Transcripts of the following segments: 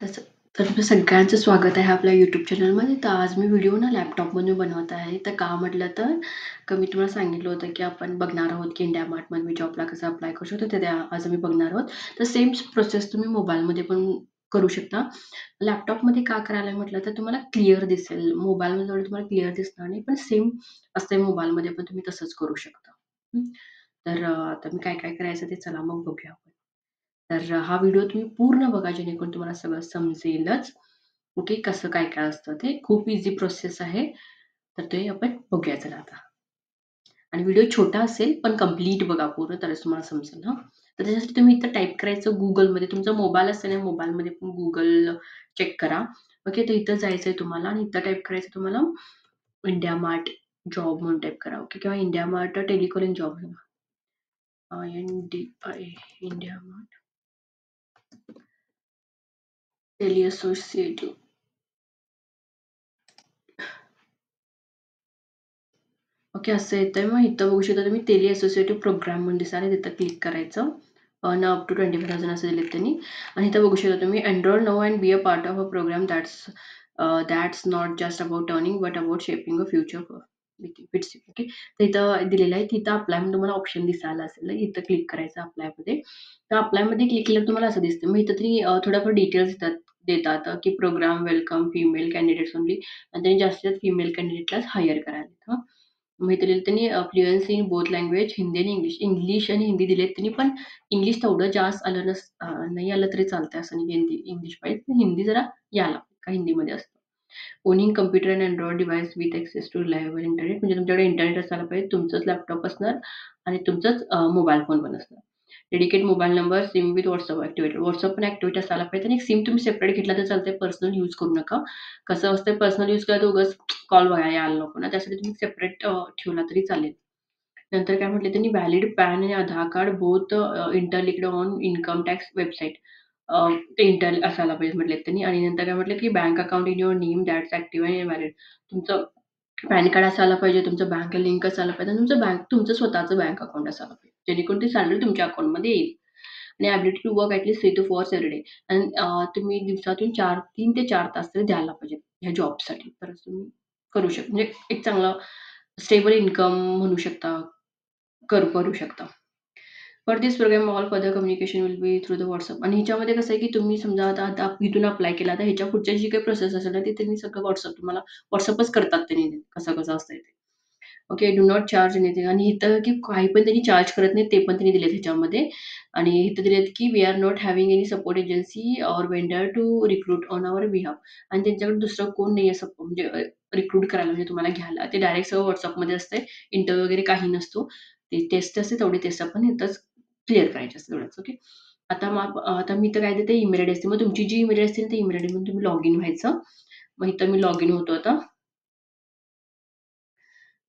तसं तर तुमचं सगळ्यांचं स्वागत आहे आपल्या YouTube चॅनलमध्ये. तर आज मी व्हिडिओ लॅपटॉपमधून बनवत आहे. तर का म्हटलं तर मी तुम्हाला सांगितलं होतं, की आपण बघणार आहोत, की इंडिया मार्टमध्ये मी जॉबला कसं अप्लाय करू शकतो. तर आज आम्ही बघणार आहोत. तर सेम प्रोसेस तुम्ही मोबाईलमध्ये पण करू शकता. लॅपटॉपमध्ये का करायला म्हटलं तर तुम्हाला क्लिअर दिसेल. मोबाईलमध्ये एवढं तुम्हाला क्लिअर दिसणार नाही, पण सेम असते मोबाईलमध्ये पण तुम्ही तसंच करू शकता. हं. तर आता मी काय-काय करायचं ते चला मग बघूया आपण. तर हा व्हिडिओ तुम्ही पूर्ण बघा जेणेकरून तुम्हाला सगळं समजेलच. ओके, कसं काय-काय असतं ते. खूप ईझी प्रोसेस आहे. तर ते आपण बघूया चला आता. आणि व्हिडिओ छोटा असेल, पण कंप्लीट बघा पूर्ण तरच तुम्हाला समजेल हां. तर त्याच्यासाठी तुम्ही इथं टाइप करायचं Googleमध्ये. तुमचा मोबाईल असेल ना, मोबाईलमध्ये पण Google चेक करा. ओके, तर इथं जायचंय तुम्हाला आणि इथं टाइप करायचं तुम्हाला इंडिया मार्ट जॉब म्हणून टाइप करा. ओके, किंवा India mart telecalling job INDI India mart tele associative. Okay, असं येतंय. मग इथं बघू शकता तुम्ही टेली असोसिएटिव्ह प्रोग्राम म्हणून दिसायला तिथं क्लिक करायचं. अप टू 25,000 असं दिलेत त्यांनी आणि इथं बघू शकता तुम्ही enroll now and be a part of a program that's not just about earning but about shaping a future for it's okay. तर इथं दिलेलं आहे. तिथं अप्लाय म्हणून तुम्हाला ऑप्शन दिसायला असेल. इथं क्लिक करायचं अप्लायमध्ये. तर अप्लायमध्ये क्लिक केल्यावर तुम्हाला असं दिसतं. मग इथं तरी थोड्याफार डिटेल्स देतात की program welcome female candidates only आणि त्यांनी जास्तीत जास्त फीमेल कॅन्डिडेटलाच हायर करायला. मग इथे दिलेलं त्यांनी fluency in both language Hindi आणि इंग्लिश. इंग्लिश आणि हिंदी दिलेत त्यांनी, पण इंग्लिश तेवढं जास्त नाही आलं तरी चालतंय असं नाही, हिंदी इंग्लिश पाहिजे. पण हिंदी जरा यायला का हिंदीमध्ये असतं. Owning computer and android device with access to reliable internet म्हणजे तुमच्याकडे इंटरनेट असायला पाहिजे. तुमचंच लॅपटॉप असणार आणि तुमचंच मोबाईल फोन पण असणार. Dedicate mobile number, SIM with WhatsApp ॲक्टिव्हेटेड. WhatsApp पण ॲक्टिव्हेट असायला पाहिजे आणि एक सिम तुम्ही सेपरेट घेतला तर चालतंय. पर्सनल यूज करू नका. कसं असतं पर्सनल यूज केला तर उगाच कॉल बघा यायला नको ना, त्यासाठी तुम्ही सेपरेट ठेवला तरी चालेल. नंतर काय म्हटले त्यांनी व्हॅलिड पॅन आणि Aadhaar card both interlinked on income tax website. ते इंटर असायला पाहिजे म्हटलेत त्यांनी आणि नंतर काय म्हटले, की bank account in your name that's active and valid. तुमचं पॅन कार्ड असायला पाहिजे, तुमचं बँक लिंक असायला पाहिजे आणि तुमचं स्वतःचं बँक अकाउंट असायला पाहिजे. जेणेकरून ती सॅलरी तुमच्या अकाउंटमध्ये येईल. आणि ability to work at least 3 to 4 every day आणि तुम्ही दिवसातून 3 ते 4 तास तरी द्यायला पाहिजे ह्या जॉबसाठी. तरच तुम्ही करू शकता. म्हणजे एक चांगला स्टेबल इन्कम म्हणू शकता, करू शकता. For this program all further communication will be through the WhatsApp आणि ह्याच्यामध्ये कसं आहे, की तुम्ही समजा आता आता इथून अप्लाय केला, तर ह्याच्या पुढच्या जी काही प्रोसेस असेल ना, ती त्यांनी सगळं तुम्हाला WhatsAppच करतात त्यांनी कसं-कसं असतंय ते. Okay, do not charge anything आणि इथं की काही पण त्यांनी चार्ज करत नाहीत, ते पण त्यांनी दिलेत ह्याच्यामध्ये आणि इथं दिलेत की we are not having any support agency or vendor to recruit on our behalf आणि त्यांच्याकडे दुसरं कोण नाही असं म्हणजे रिक्रूट करायला म्हणजे तुम्हाला घ्यायला. ते डायरेक्ट सगळं WhatsAppमध्ये असतंय. इंटरव्ह्यू वगैरे काही नसतो. ती टेस्ट असते तेवढी टेस्ट आपण इथंच क्लिअर करायची असते तेवढंच. ओके. आता मी तर काय देते ईमेल आयडी असते. मग तुमची जी ईमेल असते ती ईमेल आयडीमधून तुम्ही लॉग इन व्हायचं. मग इथं मी लॉग इन होतो आता.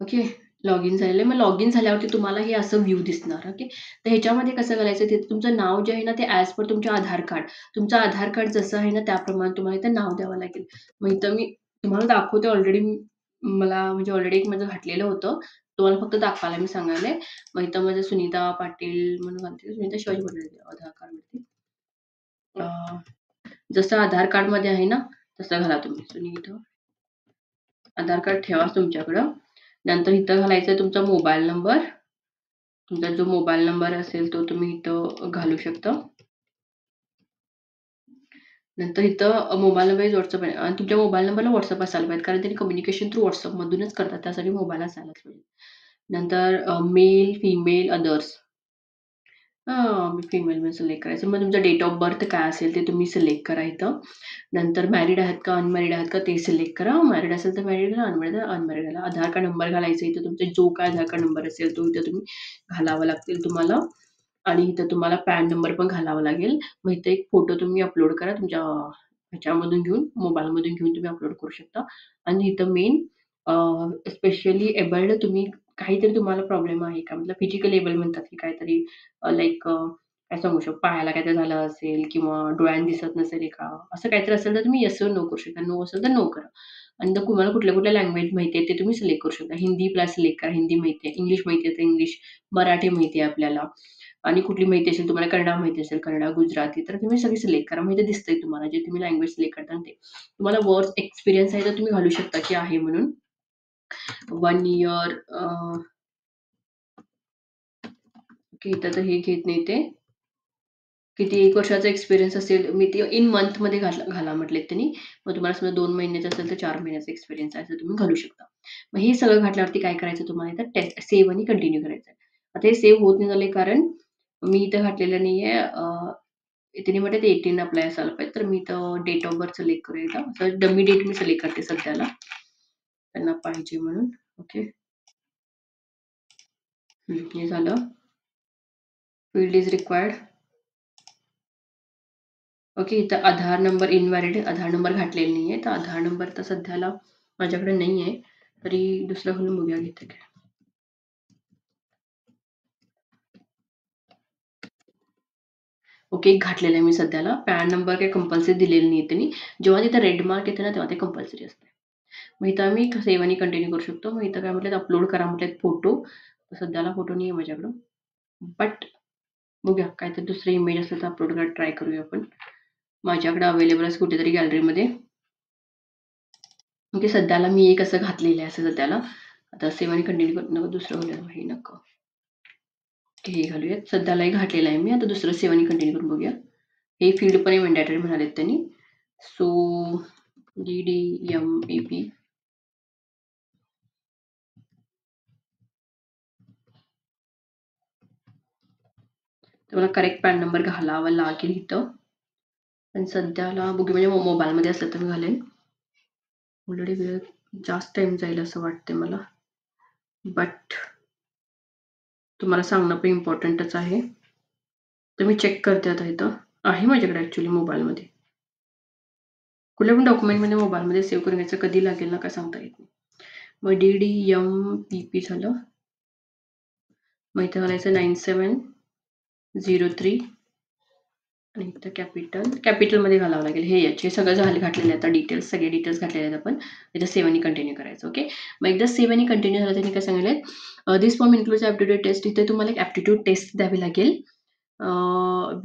ओके. लॉग इन झालेलं आहे. मग लॉग इन झाल्यावरती तुम्हाला हे असं व्ह्यू दिसणार. ओके. तर ह्याच्यामध्ये कसं करायचं तिथे तुमचं नाव जे आहे ना, ते ॲज पर तुमचे आधार कार्ड. तुमचं आधार कार्ड जसं आहे ना, त्याप्रमाणे तुम्हाला इथं नाव द्यावं लागेल. मग इथं मी तुम्हाला दाखवते ऑलरेडी मला म्हणजे ऑलरेडी एक माझं घातलेलं होतं. तुम्हाला फक्त दाखवायला मी सांगायलंय. मग इथं माझं सुनीता पाटील म्हणून घालते. सुनीता शिवाजी पाटील आधार कार्डवरती. अ, जसं आधार कार्डमध्ये आहे ना, तसं घाला तुम्ही. सुनीता आधार कार्ड ठेवा तुमच्याकडं. नंतर इथं घालायचा तुमचा मोबाईल नंबर. तुमचा जो मोबाईल नंबर असेल तो तुम्ही इथं घालू शकता. नंतर इथं मोबाईल नंबर इज WhatsApp आहे आणि तुमच्या मोबाईल नंबरला WhatsApp असायला पाहिजे कारण त्यांनी कम्युनिकेशन थ्रू WhatsAppमधूनच करतात. त्यासाठी मोबाईल असायलाच पाहिजे. नंतर मेल, फिमेल, अदर्स. मी फिमेल सिलेक्ट करायचं. मग तुमचा डेट ऑफ बर्थ काय असेल ते तुम्ही सिलेक्ट करा इथं. नंतर मॅरिड आहात का, अनमॅरिड आहात का ते सिलेक्ट करा. मॅरिड असेल तर मॅरिड घाला, अनमॅरिड अनमॅरिड घाला. आधार कार्ड नंबर घालायचा इथं तुमचा जो काय आधार कार्ड नंबर असेल तो इथं तुम्ही घालावा लागतील तुम्हाला आणि इथं तुम्हाला पॅन नंबर पण घालावा लागेल. मग इथे एक फोटो तुम्ही अपलोड करा तुमच्या ह्याच्यामधून घेऊन, मोबाईलमधून घेऊन तुम्ही अपलोड करू शकता आणि इथं मेन स्पेशली एबल्ड तुम्ही काहीतरी तुम्हाला प्रॉब्लेम आहे का? मतलब फिजिकल एबल म्हणतात की काहीतरी लाइक काय सांगू शकतो, पायाला काहीतरी झालं असेल किंवा डोळ्याने दिसत नसेल का? असं काहीतरी असेल तर तुम्ही येस नो करू शकता. नो असेल तर नो करा. आणि जर तुम्हाला कुठल्या-कुठल्या लँग्वेज माहिती आहे ते तुम्ही सिलेक्ट करू शकता. हिंदी प्लस सिलेक्ट करा. हिंदी माहिती आहे, इंग्लिश माहिती आहे तर इंग्लिश, मराठी माहिती आहे आपल्याला. आणि कुठली माहिती असेल, तुम्हाला कन्नड माहिती असेल, कन्नड, गुजराती, तर तुम्ही सगळी सिलेक्ट करा. मग इथे दिसतंय तुम्हाला जे तुम्ही लँग्वेज सिलेक्ट करता ते. तुम्हाला वर्क एक्सपिरियन्स आहे तर तुम्ही घालू शकता की आहे म्हणून. 1 इयर ओके, इथं तर हे घेत नाही ते. किती 1 वर्षाचा एक्सपिरियन्स असेल, मी ते इन मंथमध्ये घाला म्हटलेत त्यांनी. मग तुम्हाला समजा 2 महिन्याचा असेल तर 4 महिन्याचा एक्सपिरियन्स आहे, असं तुम्ही घालू शकता. मग हे सगळं घातल्यावरती काय करायचं तुम्हाला इथं टेस्ट सेव्ह आणि कंटिन्यू करायचं आहे. आता हे सेव्ह होत नाही झाले कारण मी इथं घातलेलं नाहीये. त्यांनी म्हटलं ते 18 अप्लाय असायला पाहिजे. तर मी इथं डेट ऑफ बर्थ सिलेक्ट करूया इथं. तर डमी डेट मी सिलेक्ट करते सध्याला. त्यांना पाहिजे म्हणून. ओके. हे झालं. Field is required. ओके. इथं आधार नंबर इनव्हॅलिड आधार नंबर घातलेला नाहीये. तर आधार नंबर तर सध्याला माझ्याकडे नाहीये. तरी दुसरं घालून बघूया इथे काय. ओके. घातलेलं आहे मी सध्याला. पॅन नंबर काही कंपल्सरी दिलेलं नाहीये त्यांनी. जेव्हा तिथं रेड मार्क येते ना, तेव्हा ते कंपल्सरी असते. मग इथं आम्ही सेव्ह आणि कंटिन्यू करू शकतो. मग इथं काय म्हटलेत अपलोड करा म्हटलेत फोटो. तर सध्याला फोटो नाहीये माझ्याकडं. बट बघूया काहीतरी दुसरे इमेज असेल तर अपलोड करायला ट्राय करूया आपण. माझ्याकडे अवेलेबल असेल कुठेतरी गॅलरीमध्ये. म्हणजे सध्याला मी एक असं घातलेलं आहे असं सध्याला. आता सेव्ह आणि कंटिन्यू करू नको दुसरं घालूया हे नको. हे घालूयात. सध्याला हे घातलेलं आहे मी. आता दुसरं सेव्ह आणि कंटिन्यू करून बघूया. हे फील्ड पण मॅन्डेटरी म्हणालेत त्यांनी. सो DDMEP तुम्हाला करेक्ट पॅन नंबर घालावा लागेल इथं. पण सध्याला बघू म्हणजे मोबाईलमध्ये असलं तर मी घालेन. ऑलरेडी वेळ जास्त टाईम जाईल असं वाटतंय मला. बट तुम्हाला सांगणं पण इम्पॉर्टंटच आहे. तर मी चेक करते आता इथं. आहे माझ्याकडे ॲक्चुअली मोबाईलमध्ये. कुठल्या पण डॉक्युमेंटमध्ये मोबाईलमध्ये सेव्ह करून घ्यायचं. कधी लागेल ना काय सांगता येत नाही. मग DDMPP झालं. मग इथं घालायचं 9703 आणि इथं कॅपिटलमध्ये घालावं लागेल. हे याचे सगळं घातलेलं आहे आता डिटेल्स सगळे डिटेल्स घातलेले आहेत आपण. इथं सेव्ह आणि कंटिन्यू करायचं. ओके. मग एकदा सेव्ह आणि कंटिन्यू झालं त्यांनी काय सांगितलंय this form includes aptitude test. इथे तुम्हाला एक ॲप्टिट्यूड टेस्ट द्यावी लागेल.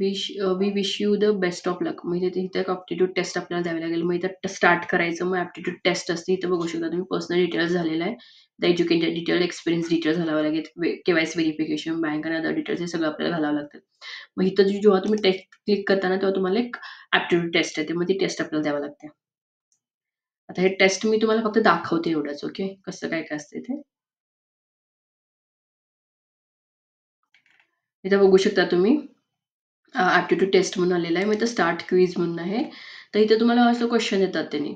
We wish you the best of luck. म्हणजे इथे एक ॲप्टिट्यूड टेस्ट आपल्याला द्यावी लागेल. मग इथं स्टार्ट करायचं. मग ॲप्टिट्यूड टेस्ट असते. इथं बघू शकता तुम्ही पर्सनल डिटेल्स झालेलं आहे. The educated detail, experience details घालावं लागेल. केवायसी व्हेरिफिकेशन, बँक आणि अदर डिटेल्स हे सगळं आपल्याला घालावं लागतं. मग इथं जेव्हा तुम्ही टेस्ट क्लिक करता ना, तेव्हा तुम्हाला एक ॲप्टिट्यूड टेस्ट येते. मग ती टेस्ट आपल्याला द्यावी लागते. आता हे टेस्ट मी तुम्हाला फक्त दाखवते एवढंच. ओके. कसं काय-काय असतं इथे. इथं बघू शकता तुम्ही ॲप्टिट्यूड टेस्ट म्हणून आलेलं आहे. मग इथं स्टार्ट क्विज म्हणून आहे. तर इथे तुम्हाला असं क्वेश्चन येतात त्यांनी.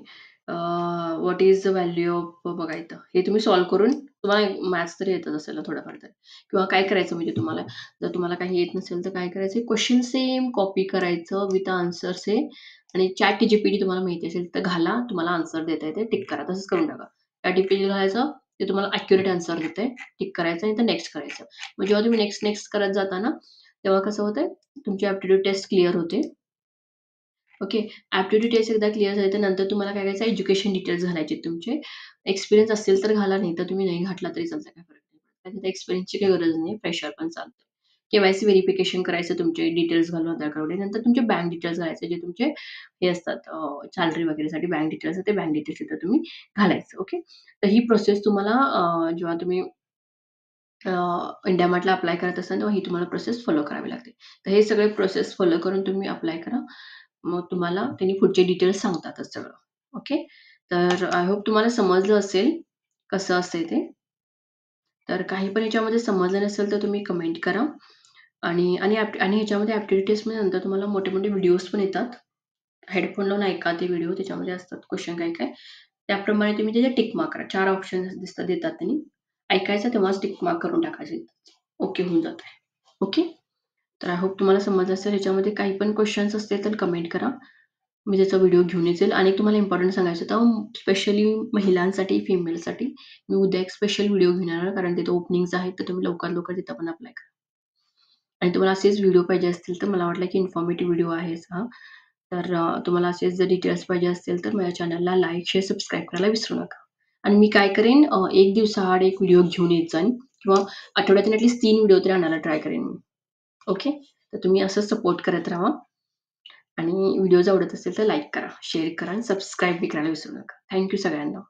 What is the value of बघा इथं. हे तुम्ही सॉल्व्ह करून तुम्हाला मॅथ्स तरी येतच असेल ना थोडंफार तरी. किंवा काय करायचं म्हणजे तुम्हाला जर तुम्हाला काही येत नसेल तर काय करायचं क्वेश्चन सेम कॉपी करायचं विथ आन्सर्स आहे आणि ChatGPT तुम्हाला माहिती असेल तर घाला. तुम्हाला आन्सर देता येते. टिक करा. तसंच करून टाका. ChatGPT घालायचं ते तुम्हाला ॲक्युरेट आन्सर देतंय. टिक करायचं आणि नेक्स्ट करायचं. मग जेव्हा तुम्ही नेक्स्ट करत जाता ना, तेव्हा कसं होतंय तुमची ॲप्टिट्यूड टेस्ट क्लिअर होते. ओके. ॲप्टिट्यूड टेस्ट एकदा क्लिअर झाली तर नंतर तुम्हाला काय करायचं एज्युकेशन डिटेल्स घालायचे तुमचे. एक्सपिरियन्स असेल तर घाला, नाही तर तुम्ही नाही घातला तरी चालतं. काही फरक नाही पडत. तिथे एक्सपिरियन्सची काही गरज नाही. फ्रेशर पण चालतं. केवायसी व्हेरिफिकेशन करायचं तुमचे डिटेल्स घालून आधार कार्डमध्ये. नंतर तुमचे बँक डिटेल्स घालायचे जे तुमचे हे असतात सॅलरी वगैरेसाठी बँक डिटेल्स ते बँक डिटेल्स तिथं तुम्ही घालायचं. ओके. तर ही प्रोसेस तुम्हाला जेव्हा तुम्ही इंडिया मार्टला अप्लाय करत असाल तेव्हा ही तुम्हाला प्रोसेस फॉलो करावी लागते. तर हे सगळे प्रोसेस फॉलो करून तुम्ही अप्लाय करा. मग तुम्हाला त्यांनी पुढचे डिटेल्स सांगतातच सगळं. ओके. तर आय होप तुम्हाला समजलं असेल, कसं असतंय ते. तर काही पण ह्याच्यामध्ये समजलं नसेल तर तुम्ही कमेंट करा. आणि ह्याच्यामध्ये ॲप्टिट्यूड टेस्टमध्ये नंतर तुम्हाला मोठे-मोठे व्हिडिओज पण येतात. हेडफोन लावून ऐका ते व्हिडिओ त्याच्यामध्ये असतात क्वेश्चन काय-काय. त्याप्रमाणे तुम्ही त्याच्यात टिक मार्क करा. 4 ऑप्शन्स देतात त्यांनी. ऐकायचं तेव्हाच टिक मार्क करून टाकायचे. ओके होऊन जातं. ओके. तर आय होप तुम्हाला समजलं असेल. ह्याच्यामध्ये काही पण क्वेशन्स असतील तर कमेंट करा. मी त्याचा व्हिडिओ घेऊन येईल आणि तुम्हाला इम्पोर्टंट सांगायचं होतं स्पेशली महिलांसाठी, फिमेलसाठी मी उद्या एक स्पेशल व्हिडिओ घेऊन येणार कारण तिथं ओपनिंग्ज आहेत तर तुम्ही लवकर तिथं पण अप्लाय करा. आणि तुम्हाला असेच व्हिडिओ पाहिजे असतील तर मला वाटलं की इन्फॉर्मेटिव्ह व्हिडिओ आहेच हा. तर तुम्हाला असेच जर डिटेल्स पाहिजे असतील तर माझ्या चॅनलला लाईक, शेअर, सबस्क्राईब करायला विसरू नका. आणि मी काय करेन 1 दिवसाआड एक व्हिडिओ घेऊन येत जाईन किंवा आठवड्यातून ॲटलीस्ट 3 व्हिडिओ तरी आणायला ट्राय करेन मी. ओके. तर तुम्ही असंच सपोर्ट करत राहा आणि व्हिडिओज आवडत असेल तर लाईक करा, शेअर करा आणि सबस्क्राईब बी करायला विसरू नका. थँक सगळ्यांना.